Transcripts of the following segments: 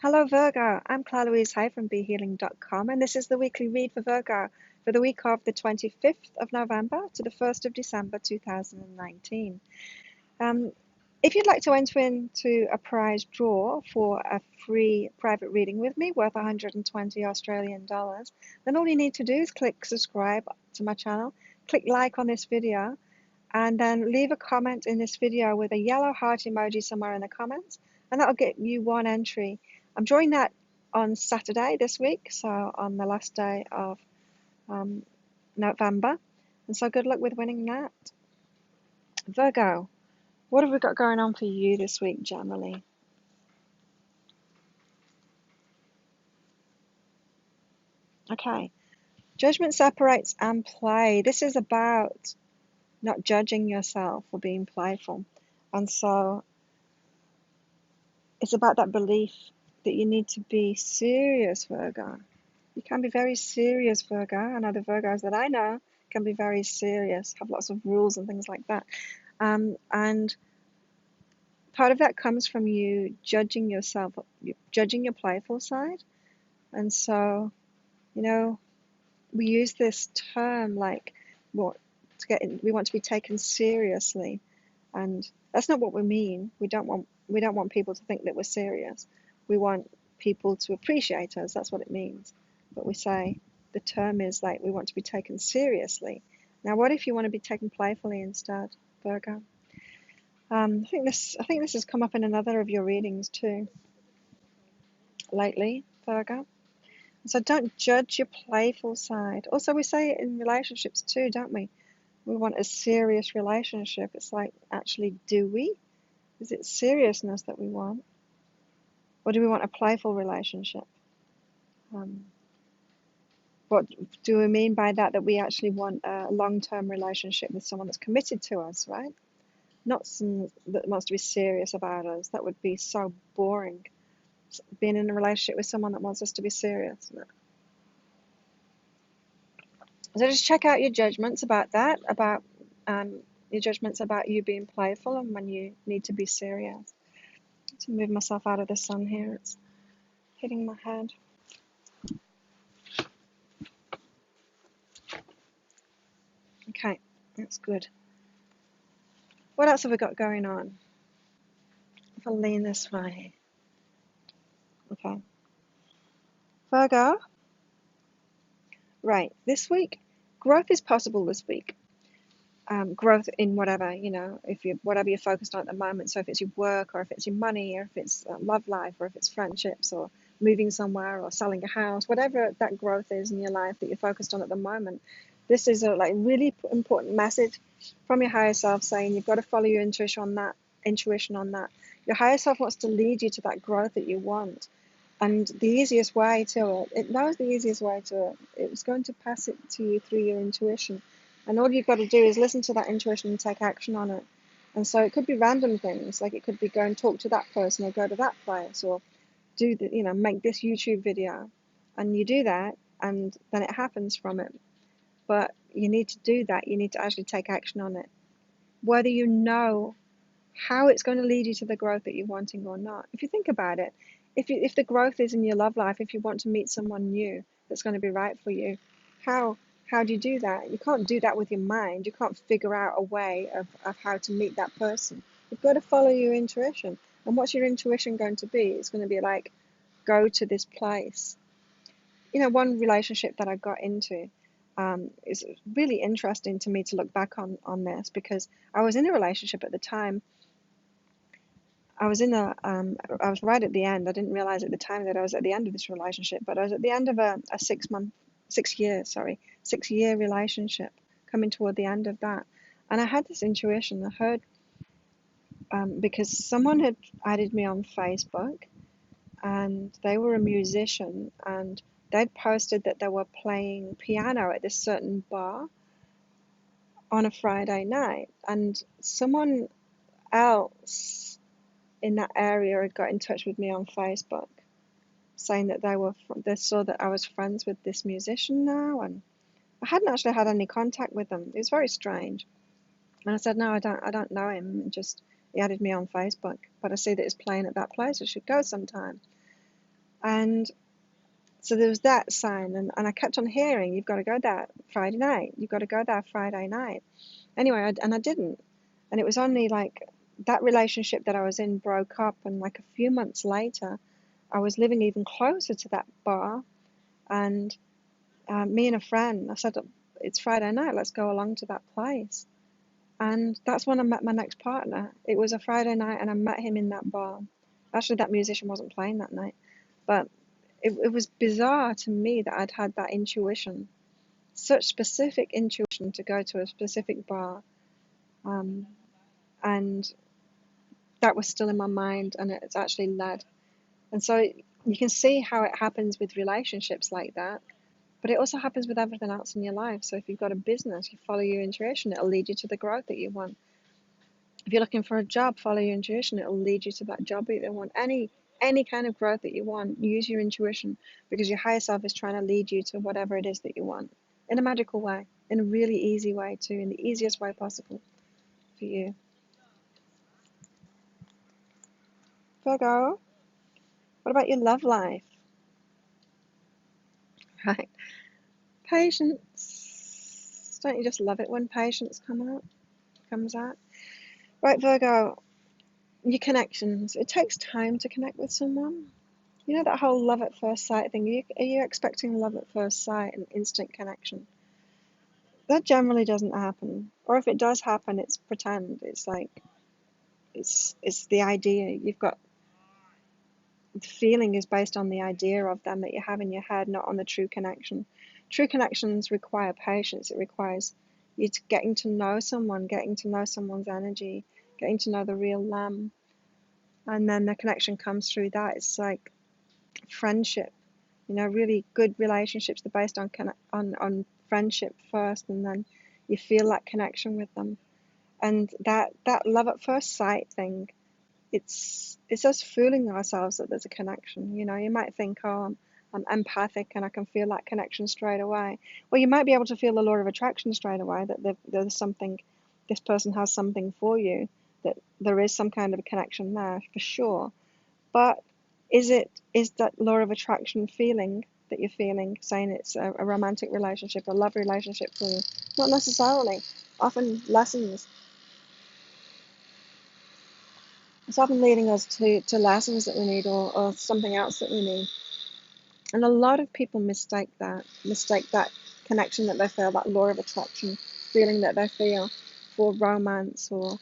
Hello Virgo, I'm Claire Louise Hay from BeHealing.com, and this is the weekly read for Virgo for the week of the 25th of November to the 1st of December 2019. If you'd like to enter into a prize draw for a free private reading with me worth 120 Australian dollars, then all you need to do is click subscribe to my channel, click like on this video, and then leave a comment in this video with a yellow heart emoji somewhere in the comments, and that'll get you one entry. I'm drawing that on Saturday this week, so on the last day of November, and so good luck with winning that. Virgo, what have we got going on for you this week generally? Okay, judgment separates and play. This is about not judging yourself for being playful, and so it's about that belief that you need to be serious, Virgo. You can be very serious, Virgo. I know the Virgos that I know can be very serious, have lots of rules and things like that. And part of that comes from you judging yourself, judging your playful side. And so, we use this term like we want to be taken seriously, and that's not what we mean. We don't want people to think that we're serious. We want people to appreciate us. That's what it means. But we say the term is like we want to be taken seriously. Now, what if you want to be taken playfully instead, Virgo? I think this has come up in another of your readings too lately, Virgo. So don't judge your playful side. Also, we say it in relationships too, don't we? We want a serious relationship. It's like, actually, do we? Is it seriousness that we want? Or do we want a playful relationship? What do we mean by that? That we actually want a long-term relationship with someone that's committed to us, right? Not someone that wants to be serious about us. That would be so boring. Being in a relationship with someone that wants us to be serious. So just check out your judgments about that, about your judgments about you being playful and when you need to be serious. To move myself out of the sun here, it's hitting my head. Okay, that's good. What else have we got going on? If I lean this way. Okay. Virgo. Right, this week, growth is possible this week. Growth in whatever, whatever you're focused on at the moment. So if it's your work, or if it's your money, or if it's love life, or if it's friendships, or moving somewhere, or selling a house, whatever that growth is in your life that you're focused on at the moment, this is a really important message from your higher self saying you've got to follow your intuition on that. Your higher self wants to lead you to that growth that you want. And the easiest way to it knows the easiest way to it. It's going to pass it to you through your intuition. And all you've got to do is listen to that intuition and take action on it. And so it could be random things, like it could be go and talk to that person, or go to that place, or make this YouTube video. And you do that, and then it happens from it. But you need to do that. You need to actually take action on it. Whether you know how it's going to lead you to the growth that you're wanting or not. If you think about it, if the growth is in your love life, if you want to meet someone new that's going to be right for you, how do you do that? You can't do that with your mind. You can't figure out a way of how to meet that person. You've got to follow your intuition. And what's your intuition going to be? It's going to be like, go to this place. One relationship that I got into is really interesting to me to look back on this, because I was in a relationship at the time. I was right at the end. I didn't realize at the time that I was at the end of this relationship, but I was at the end of a 6-year relationship, coming toward the end of that. And I had this intuition. I heard, because someone had added me on Facebook, and they were a musician, and they'd posted that they were playing piano at this certain bar on a Friday night, and someone else in that area had got in touch with me on Facebook, saying that they saw that I was friends with this musician now, and I hadn't actually had any contact with them. It was very strange. And I said, no, I don't know him. He added me on Facebook, but I see that he's playing at that place. I should go sometime. And so there was that sign, and I kept on hearing, you've got to go there Friday night, you've got to go there Friday night. Anyway, and I didn't. And it was only like that relationship that I was in broke up, and like a few months later, I was living even closer to that bar. And me and a friend, I said, it's Friday night, let's go along to that place. And that's when I met my next partner. It was a Friday night, and I met him in that bar. Actually, that musician wasn't playing that night, but it was bizarre to me that I'd had that intuition, such specific intuition to go to a specific bar. Um, and that was still in my mind, and it's actually led. And so you can see how it happens with relationships like that, but it also happens with everything else in your life. So if you've got a business, you follow your intuition, it'll lead you to the growth that you want. If you're looking for a job, follow your intuition, it'll lead you to that job that you want. Any kind of growth that you want, use your intuition, because your higher self is trying to lead you to whatever it is that you want in a magical way, in a really easy way too, in the easiest way possible for you. Virgo, what about your love life? Right. Patience. Don't you just love it when patience comes out? Right, Virgo, your connections. It takes time to connect with someone. You know that whole love at first sight thing? Are you expecting love at first sight and instant connection? That generally doesn't happen. Or if it does happen, it's pretend. It's like it's the idea. You've got the feeling is based on the idea of them that you have in your head, not on the true connection. True connections require patience. It requires you getting to know someone, getting to know someone's energy, getting to know the real them, and then the connection comes through that. It's like friendship. You know, really good relationships are based on friendship first, and then you feel that connection with them. And that love at first sight thing, it's us fooling ourselves that there's a connection. You know, you might think, oh, I'm empathic and I can feel that connection straight away. Well, you might be able to feel the law of attraction straight away, that there's something, this person has something for you, that there is some kind of a connection there for sure. But is that law of attraction feeling that you're feeling, saying it's a romantic relationship, a love relationship for you? Not necessarily. Often lessons. It's often leading us to lessons that we need, or something else that we need. And a lot of people mistake that connection that they feel, that law of attraction feeling that they feel, for romance or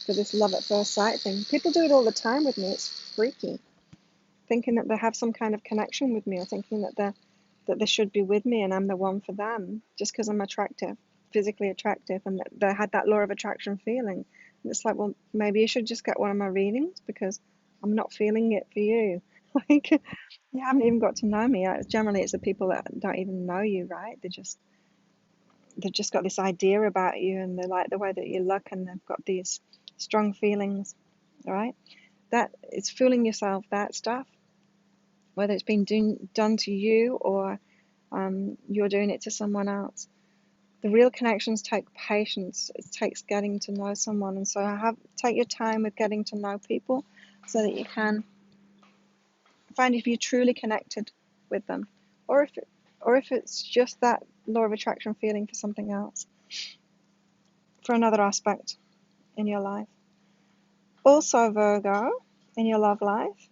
for this love at first sight thing. People do it all the time with me. It's freaky. Thinking that they have some kind of connection with me, or thinking that they should be with me and I'm the one for them just because I'm attractive, physically attractive, and that they had that law of attraction feeling. And it's like, well, maybe you should just get one of my readings, because I'm not feeling it for you. Like, you haven't even got to know me. Generally, it's the people that don't even know you, right? They've just got this idea about you, and they like the way that you look, and they've got these strong feelings, right? That it's fooling yourself, that stuff, whether it's been done to you, or you're doing it to someone else. The real connections take patience. It takes getting to know someone, and so take your time with getting to know people, so that you can find if you're truly connected with them, or if it's just that law of attraction feeling for something else, for another aspect in your life. Also, Virgo, in your love life,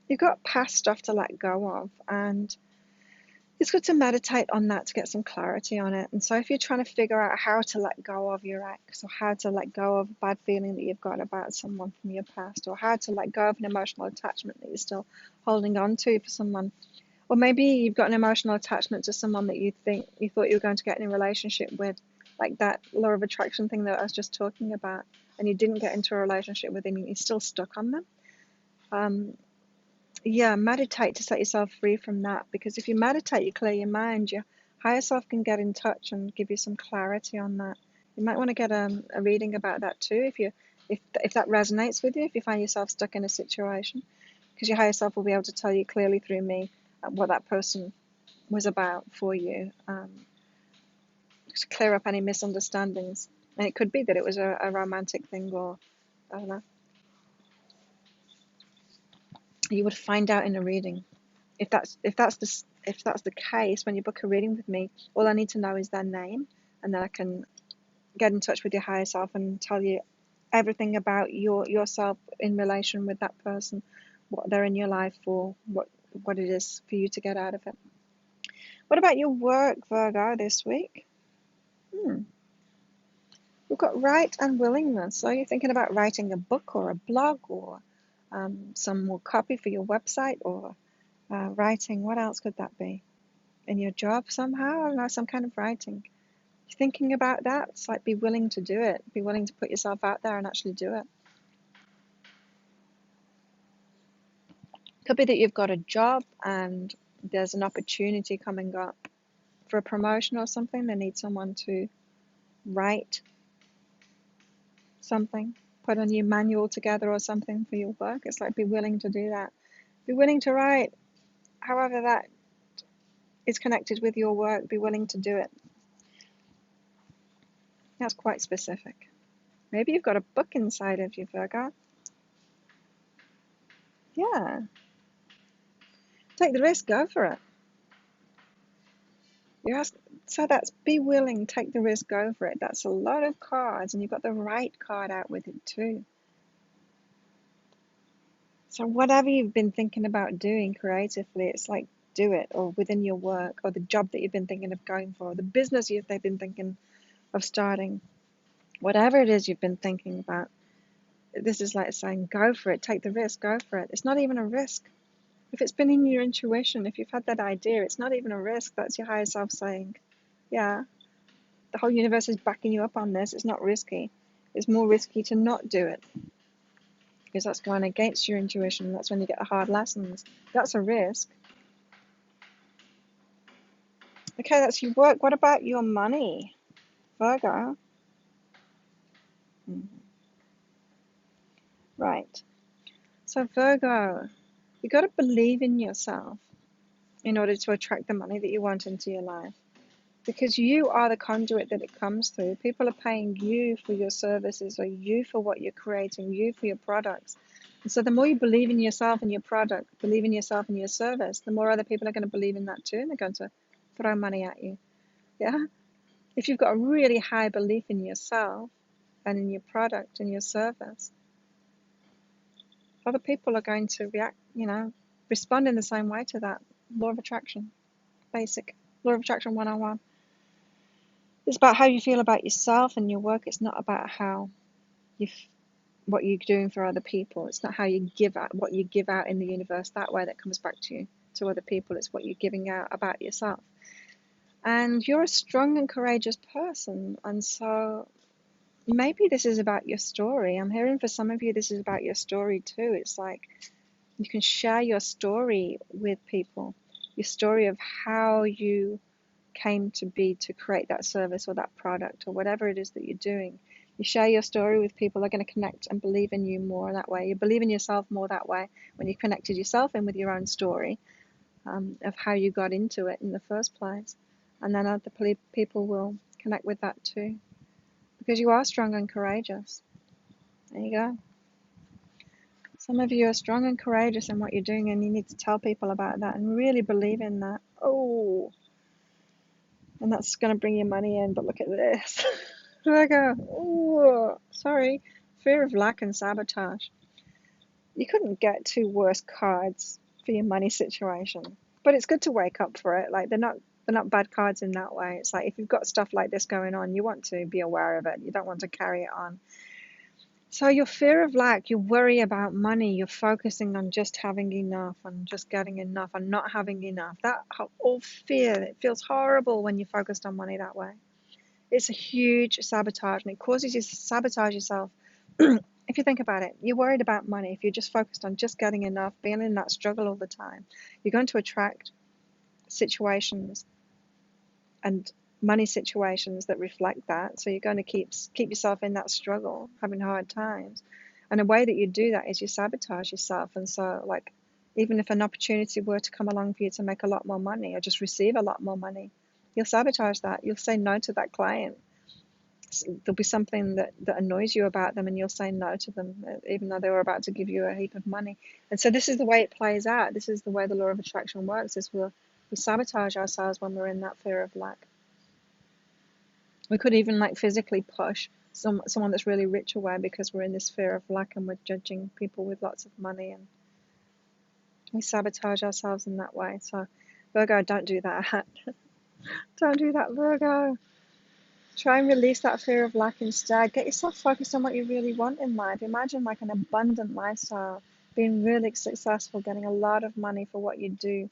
you've got past stuff to let go of, and it's good to meditate on that to get some clarity on it. And so if you're trying to figure out how to let go of your ex, or how to let go of a bad feeling that you've got about someone from your past, or how to let go of an emotional attachment that you're still holding on to for someone, or maybe you've got an emotional attachment to someone that you thought you were going to get in a relationship with, like that law of attraction thing that I was just talking about, and you didn't get into a relationship with them, you're still stuck on them. Yeah, meditate to set yourself free from that, because if you meditate, you clear your mind, your higher self can get in touch and give you some clarity on that. You might want to get a reading about that too, if that resonates with you, if you find yourself stuck in a situation, because your higher self will be able to tell you clearly through me what that person was about for you, to clear up any misunderstandings. And it could be that it was a romantic thing, or I don't know. you would find out in a reading. If that's the case, when you book a reading with me, all I need to know is their name, and then I can get in touch with your higher self and tell you everything about yourself in relation with that person, what they're in your life for, what it is for you to get out of it. What about your work, Virgo, this week? We've got right and willingness. So you're thinking about writing a book or a blog or some more copy for your website, or writing. What else could that be? In your job somehow? I don't know, some kind of writing. You're thinking about that? It's like, be willing to do it. Be willing to put yourself out there and actually do it. Could be that you've got a job and there's an opportunity coming up for a promotion or something. They need someone to write something, put a new manual together or something for your work. It's like, be willing to do that. Be willing to write, however that is connected with your work. Be willing to do it. That's quite specific. Maybe you've got a book inside of you, Virgo. Yeah. Take the risk, go for it. So that's be willing, take the risk, go for it. That's a lot of cards, and you've got the right card out with it too. So whatever you've been thinking about doing creatively, it's like, do it, or within your work, or the job that you've been thinking of going for, the business they've been thinking of starting, whatever it is you've been thinking about. This is like saying, go for it, take the risk, go for it. It's not even a risk. If it's been in your intuition, if you've had that idea, it's not even a risk. That's your higher self saying, yeah, the whole universe is backing you up on this. It's not risky. It's more risky to not do it, because that's going against your intuition. That's when you get the hard lessons. That's a risk. Okay, that's your work. What about your money, Virgo? Right. So Virgo, you got to believe in yourself in order to attract the money that you want into your life, because you are the conduit that it comes through. People are paying you for your services, or you for what you're creating, you for your products. And so the more you believe in yourself and your product, believe in yourself and your service, the more other people are going to believe in that too, and they're going to throw money at you. Yeah. If you've got a really high belief in yourself and in your product and your service, other people are going to respond in the same way to that. Law of attraction, basic law of attraction 101. It's about how you feel about yourself and your work. It's not about what you're doing for other people. It's not how you give out, what you give out in the universe that way that comes back to you, to other people. It's what you're giving out about yourself. And you're a strong and courageous person. And so maybe this is about your story. I'm hearing for some of you, this is about your story too. It's like you can share your story with people, your story of how you came to be to create that service or that product or whatever it is that you're doing. You share your story with people, they're going to connect and believe in you more that way. You believe in yourself more that way when you connected yourself in with your own story of how you got into it in the first place. And then other people will connect with that too, because you are strong and courageous. There you go. Some of you are strong and courageous in what you're doing, and you need to tell people about that and really believe in that. Oh, and that's going to bring you money in, but look at this. I go, oh, sorry, fear of lack and sabotage. You couldn't get two worse cards for your money situation, but it's good to wake up for it. Like they're not bad cards in that way. It's like if you've got stuff like this going on, you want to be aware of it. You don't want to carry it on. So your fear of lack, you worry about money, you're focusing on just having enough and just getting enough and not having enough. That all fear, it feels horrible when you're focused on money that way. It's a huge sabotage, and it causes you to sabotage yourself. If you think about it, you're worried about money. If you're just focused on just getting enough, being in that struggle all the time, you're going to attract situations and money situations that reflect that. So you're going to keep yourself in that struggle, having hard times. And a way that you do that is you sabotage yourself. And so, like, even if an opportunity were to come along for you to make a lot more money or just receive a lot more money, you'll sabotage that. You'll say no to that client. there'll be something that annoys you about them, and you'll say no to them, even though they were about to give you a heap of money. And so this is the way it plays out. This is the way the law of attraction works, is we sabotage ourselves when we're in that fear of lack. We could even like physically push someone that's really rich away because we're in this fear of lack, and we're judging people with lots of money, and we sabotage ourselves in that way. So Virgo, don't do that. Don't do that, Virgo. Try and release that fear of lack instead. Get yourself focused on what you really want in life. Imagine like an abundant lifestyle, being really successful, getting a lot of money for what you do.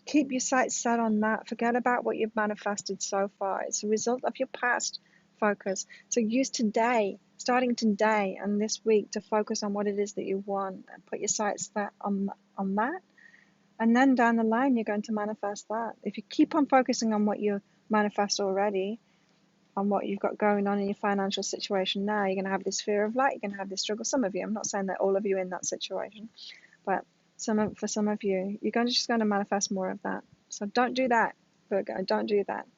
Keep your sights set on that. Forget about what you've manifested so far. It's a result of your past focus. So use today, starting today and this week, to focus on what it is that you want, and put your sights set on that. And then down the line, you're going to manifest that. If you keep on focusing on what you manifest already, on what you've got going on in your financial situation now, you're going to have this fear of lack, you're going to have this struggle. Some of you, I'm not saying that all of you are in that situation, but for some of you, you're just going to manifest more of that. So don't do that, Virgo, don't do that.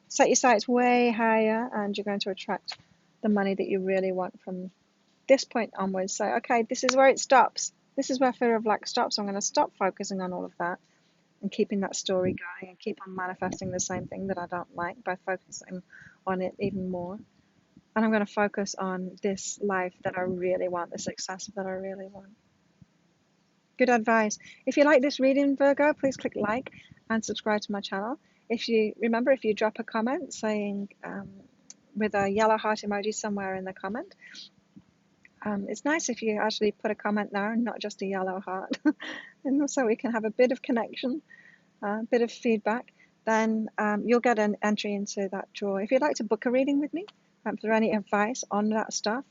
Set your sights way higher, and you're going to attract the money that you really want from this point onwards. So, okay, this is where it stops. This is where fear of lack stops. I'm going to stop focusing on all of that and keeping that story going, and keep on manifesting the same thing that I don't like by focusing on it even more. And I'm going to focus on this life that I really want, the success that I really want. Good advice. If you like this reading, Virgo, please click like and subscribe to my channel. If you drop a comment saying with a yellow heart emoji somewhere in the comment, it's nice if you actually put a comment there and not just a yellow heart, and so we can have a bit of connection, a bit of feedback. Then you'll get an entry into that draw. If you'd like to book a reading with me, if there any advice on that stuff,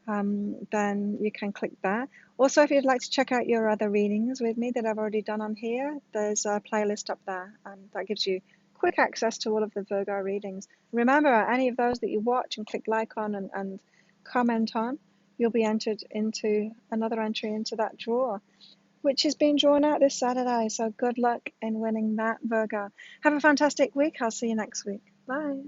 then you can click there. Also, if you'd like to check out your other readings with me that I've already done on here, there's a playlist up there, and that gives you quick access to all of the Virgo readings. Remember, any of those that you watch and click like on and comment on, you'll be entered into another entry into that draw, which is being drawn out this Saturday. So good luck in winning that, Virgo. Have a fantastic week. I'll see you next week. Bye.